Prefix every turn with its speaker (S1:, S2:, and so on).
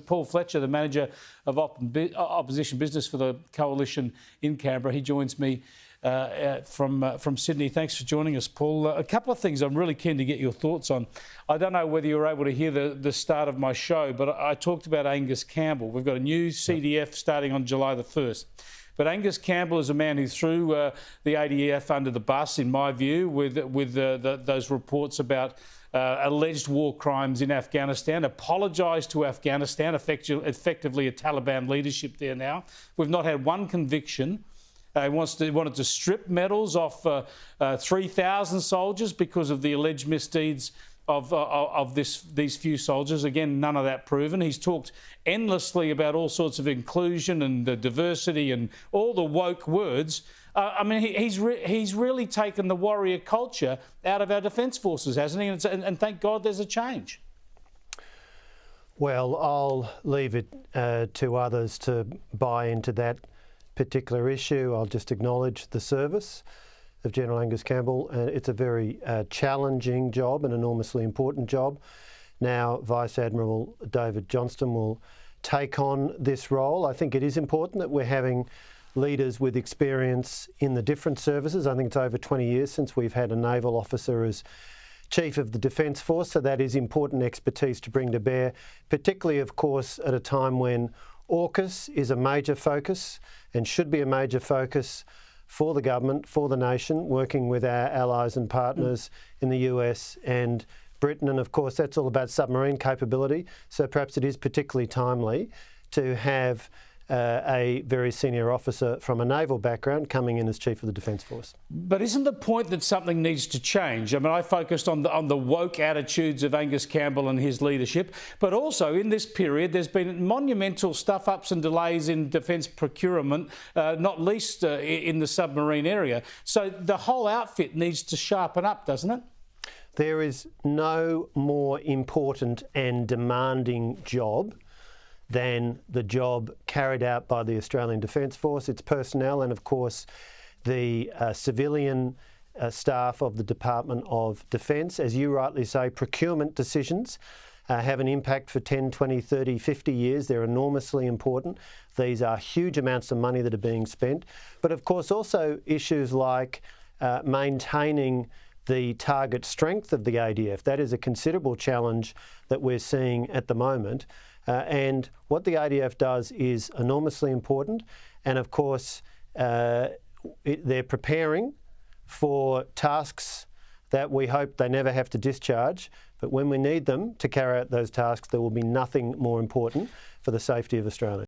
S1: Paul Fletcher, the Manager of Opposition Business for the Coalition in Canberra. He joins me from Sydney. Thanks for joining us, Paul. A couple of things I'm really keen to get your thoughts on. I don't know whether you were able to hear the start of my show, but I talked about Angus Campbell. We've got a new CDF starting on July the 1st. But Angus Campbell is a man who threw the ADF under the bus, in my view, with those reports about alleged war crimes in Afghanistan, apologised to Afghanistan, effectively a Taliban leadership there now. We've not had one conviction. He wanted to strip medals off 3,000 soldiers because of the alleged misdeeds of these few soldiers. Again, none of that proven. He's talked endlessly about all sorts of inclusion and the diversity and all the woke words. I mean, he's really taken the warrior culture out of our defence forces, hasn't he? And thank God there's a change.
S2: Well, I'll leave it to others to buy into that particular issue. I'll just acknowledge the service of General Angus Campbell. It's a very challenging job, an enormously important job. Now, Vice Admiral David Johnston will take on this role. I think it is important that we're having leaders with experience in the different services. I think it's over 20 years since we've had a naval officer as Chief of the Defence Force, so that is important expertise to bring to bear, particularly, of course, at a time when AUKUS is a major focus and should be a major focus for the government, for the nation, working with our allies and partners in the US and Britain. And of course, that's all about submarine capability. So perhaps it is particularly timely to have a very senior officer from a naval background coming in as Chief of the Defence Force.
S1: But isn't the point that something needs to change? I mean, I focused on the woke attitudes of Angus Campbell and his leadership, but also in this period there's been monumental stuff-ups and delays in defence procurement, not least in the submarine area. So the whole outfit needs to sharpen up, doesn't it?
S2: There is no more important and demanding job than the job carried out by the Australian Defence Force, its personnel, and of course the civilian staff of the Department of Defence. As you rightly say, procurement decisions have an impact for 10, 20, 30, 50 years. They're enormously important. These are huge amounts of money that are being spent. But of course also issues like maintaining the target strength of the ADF. That is a considerable challenge that we're seeing at the moment. And what the ADF does is enormously important. And of course, they're preparing for tasks that we hope they never have to discharge. But when we need them to carry out those tasks, there will be nothing more important for the safety of Australia.